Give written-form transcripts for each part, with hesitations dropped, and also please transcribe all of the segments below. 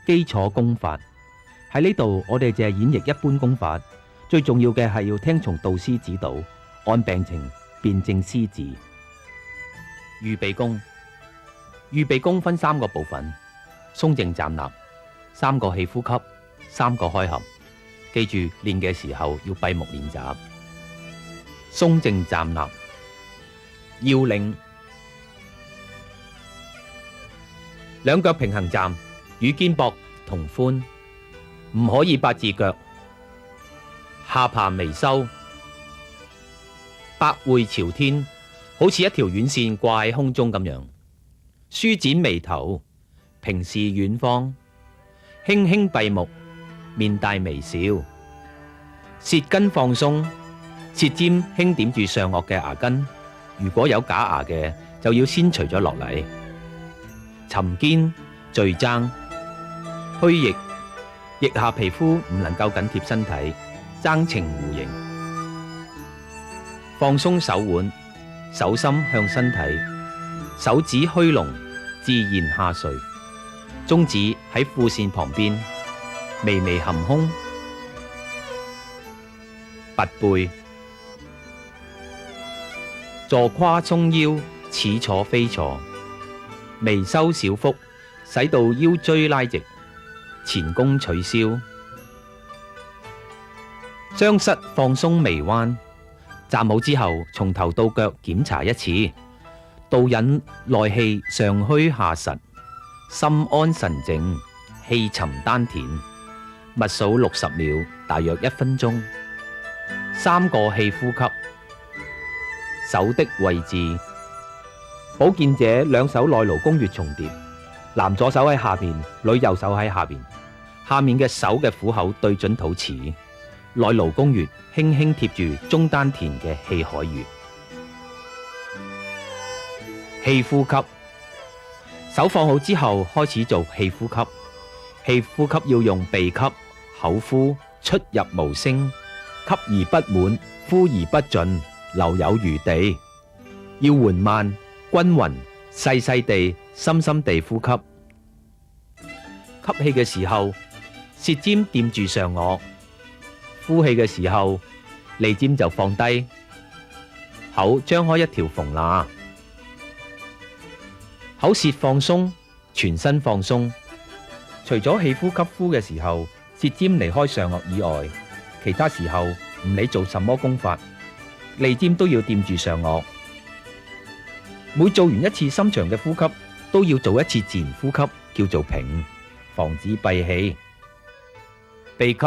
基礎功法。喺呢度我哋淨係演繹一般功法，最重要嘅係要聽從導師指導，按病情辨證施治。預備功，預備功分3個部分：鬆靜站立、3個氣呼吸、3個開合。記住練嘅時候要閉目練習。鬆靜站立，要領兩腳平衡站，與肩膊同寬，唔可以八字腳，下巴微收，百會朝天，好似一條軟線掛喺空中咁樣。舒展眉頭，平視遠方，輕輕閉目，面帶微笑，舌根放鬆，舌尖輕點住上顎嘅牙根，如果有假牙嘅就要先除咗落嚟。沉肩聚踭，虛腋，腋下皮膚唔能夠緊貼身體，踭呈弧形。放鬆手腕，手心向身體，手指虛隆，自然下垂，中指喺褲線旁邊，微微含胸，拔背，坐胯鬆腰，似坐非坐，微收小腹，使到腰椎拉直，前弓取消，雙膝放鬆微彎。站好之後，從頭到腳檢查一次，導引內氣上虛下實，心安神靜，氣沉丹田，默數60秒，大約1分鐘。3個氣呼吸。手的位置，保健者兩手內勞宮穴重疊，男左手喺下邊，女右手喺下邊，下面嘅手嘅虎口對準肚臍，內勞宮穴輕輕貼住中丹田嘅氣海穴。氣呼吸，手放好之後開始做氣呼吸。氣呼吸要用鼻吸，口呼，出入無聲，吸而不滿，呼而不盡，留有餘地，要緩慢、均勻、細細地、深深地呼吸。吸氣嘅時候，舌尖掂住上顎；呼氣嘅時候，脷尖就放低，口張開一條縫罅，口舌放鬆，全身放鬆。除咗氣呼吸呼嘅時候，舌尖離開上顎以外，其他時候唔理做什麼功法，脷尖都要掂住上顎。每做完一次深長嘅呼吸，都要做一次自然呼吸，叫做平，防止閉氣。鼻吸，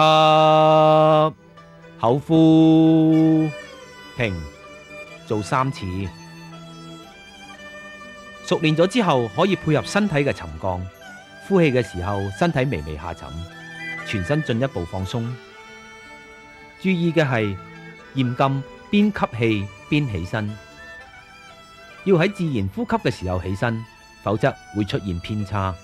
口呼，平，做3次。熟練咗之後，可以配合身體嘅沉降，呼氣嘅時候，身體微微下沉，全身進一步放鬆。注意嘅係嚴禁邊吸氣邊起身，要喺自然呼吸嘅時候起身，否則會出現偏差。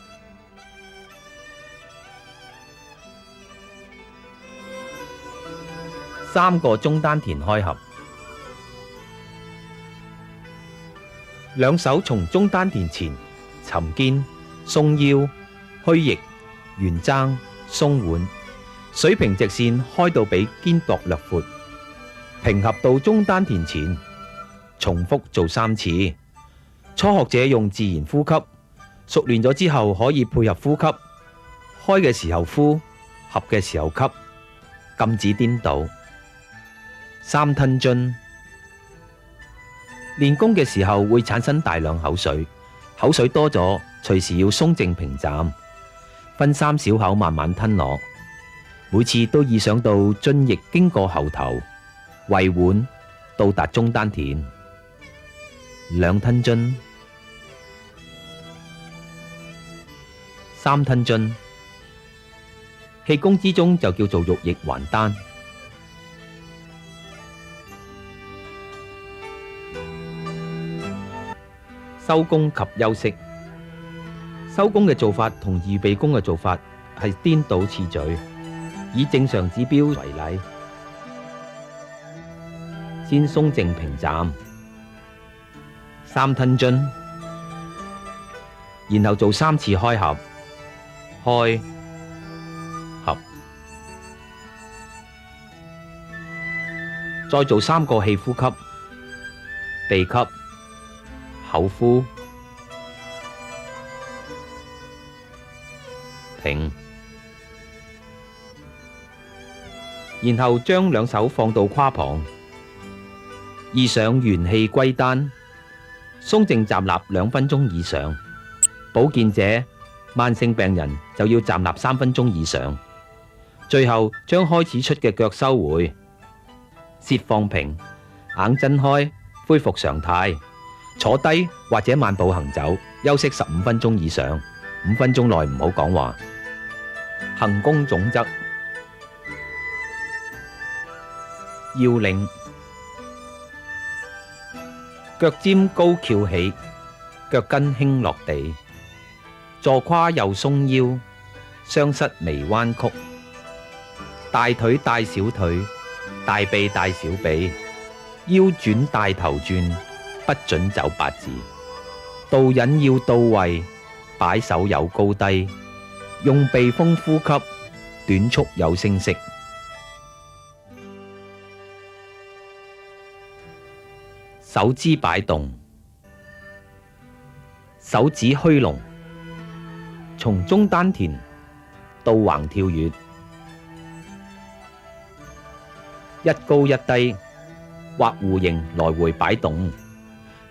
3個中丹田開合，兩手從中丹田前沉肩、鬆腰、虛腋、圓踭、鬆腕，水平直線開到比肩膊略闊，平合到中丹田前，重複做3次。初學者用自然呼吸，熟練咗之後可以配合呼吸，開嘅時候呼，合嘅時候吸，禁止顛倒。3吞津，練功嘅時候會產生大量口水，口水多咗，隨時要鬆靜平站，分3小口慢慢吞落，每次都意想到津液經過喉頭、胃脘到達中丹田。2吞津，3吞津，氣功之中就叫做玉液還丹。收功及休息，收功嘅做法同預備功嘅做法係顛倒次序，以正常指標為例。先鬆靜平站，3吞津，然後做3次開合，開再做3個氣呼吸，鼻吸、口呼，停。然後將兩手放到胯旁，意想元氣歸丹，鬆靜站立2分鐘以上。保健者、慢性病人就要站立3分鐘以上。最後將開始出嘅腳收回，舌放平，眼睜開，恢復常態。坐低或者慢步行走，休息15分鐘以上。5分鐘內唔好講話。行功總則：要領：腳尖高翹起，腳跟輕落地，坐胯右鬆腰，雙膝微彎曲，大腿帶小腿，大臂帶小臂，腰轉帶頭轉，不准走八字。導引要到位，擺手有高低，用鼻風呼吸，短促有聲息。手肢擺動，手指虛龍，從中丹田到橫跳躍，一高一低或弧形來回擺動。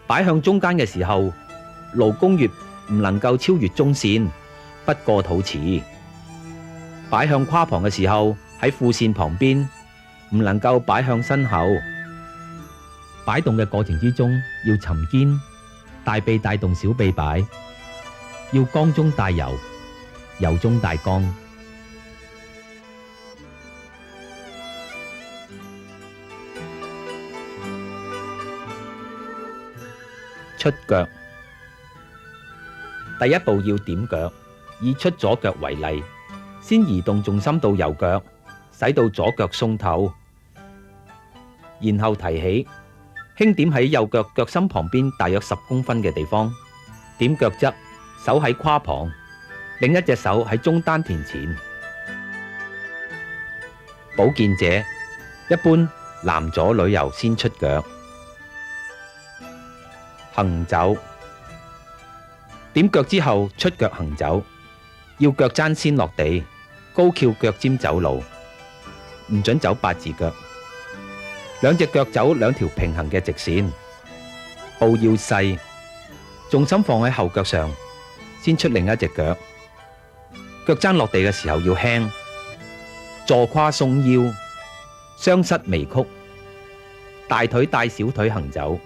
擺向中間嘅時候，勞宮穴唔能夠超越中線，不過肚臍。擺向胯旁嘅時候，喺褲線旁邊，唔能夠擺向身後。擺動嘅過程之中，要沉肩，大臂帶動小臂擺，要剛中帶柔，柔中帶剛。出腳，第一步要點腳，以出左腳為例，先移動重心到右腳，使到左腳鬆透，然後提起，輕點喺右腳腳心旁邊大約10公分嘅地方。點腳側，手喺胯旁，另一隻手喺中丹田前。保健者一般男左女右先出腳。行走，點腳之後出腳行走，要腳踭先落地，高翹腳尖走路，唔准走八字腳。兩隻腳走2條平行嘅直線，步要細，重心放喺後腳上，先出另一隻腳。腳踭落地嘅時候要輕，坐胯鬆腰，雙膝微曲，大腿帶小腿行走。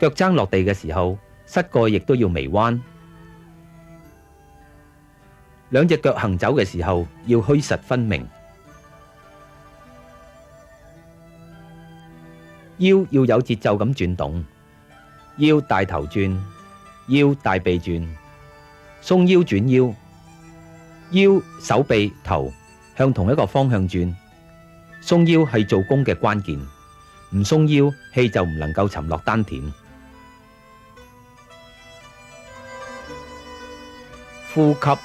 腳踭落地嘅時候，膝蓋亦都要微彎。兩隻腳行走嘅時候要虛實分明。腰要有節奏咁轉動，腰帶頭轉，腰帶臂轉，鬆腰轉腰，腰手臂頭向同一個方向轉。鬆腰係做功嘅關鍵，唔鬆腰氣就唔能夠沉落丹田。呼吸，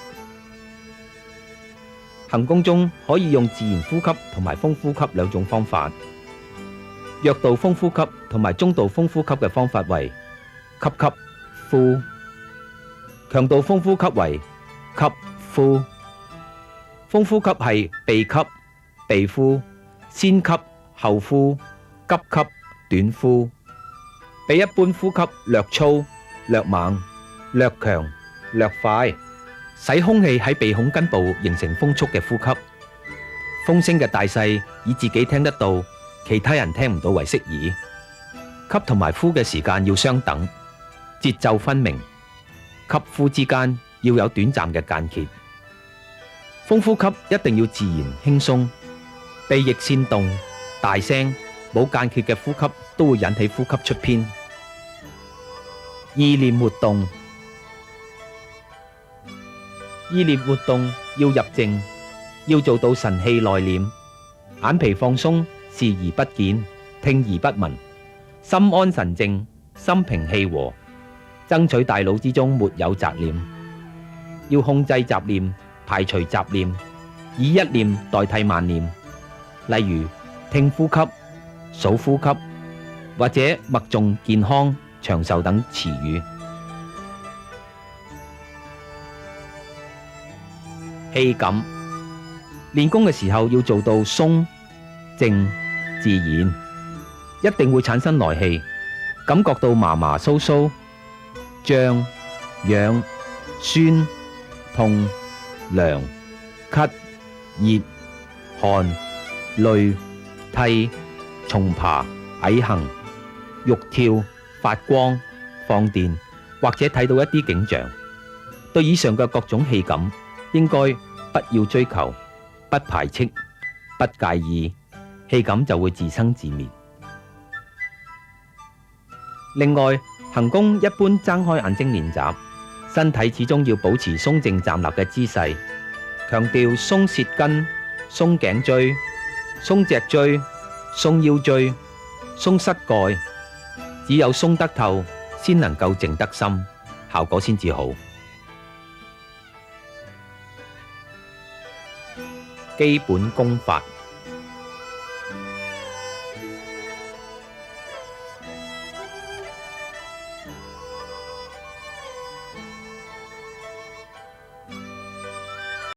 行功中可以用自然呼吸同埋風呼吸2種方法。弱度風呼吸同埋中度風呼吸嘅方法為吸吸呼，強度風呼吸為吸呼。風呼吸係鼻吸鼻呼，先吸後呼，急吸短呼，比一般呼吸略粗略猛略強略快，使空氣喺鼻孔根部形成風速嘅呼吸。風聲嘅大細以自己聽得到，其他人聽唔到為適宜。吸同埋呼嘅時間要相等，節奏分明。吸呼之間要有短暫嘅間歇。風呼吸一定要自然輕鬆，鼻翼煽動大聲，冇間歇嘅呼吸都會引起呼吸出偏。意念活動，意念活動要入靜，要做到神氣內斂，眼皮放鬆，視而不見，聽而不聞，心安神靜，心平氣和，爭取大腦之中沒有雜念。要控制雜念，排除雜念，以一念代替萬念。例如聽呼吸、數呼吸，或者默誦健康、長壽等詞語。氣感，練功嘅時候要做到鬆、靜、自然，一定會產生來氣，感覺到麻麻酥酥、脹、癢、酸、痛、涼、咳、熱、汗、累、涕、重爬、蟻行、肉跳、發光、放電，或者睇到一啲景象。對以上嘅各種氣感，應該不要追求，不排斥，不介意，氣感就會自生自滅。另外，行功一般睜開眼睛練習，身體始終要保持鬆靜站立嘅姿勢，強調鬆舌根、鬆頸椎、鬆脊椎、鬆腰椎、鬆膝蓋，只有鬆得透，先能夠靜得深，效果先至好。基本功法。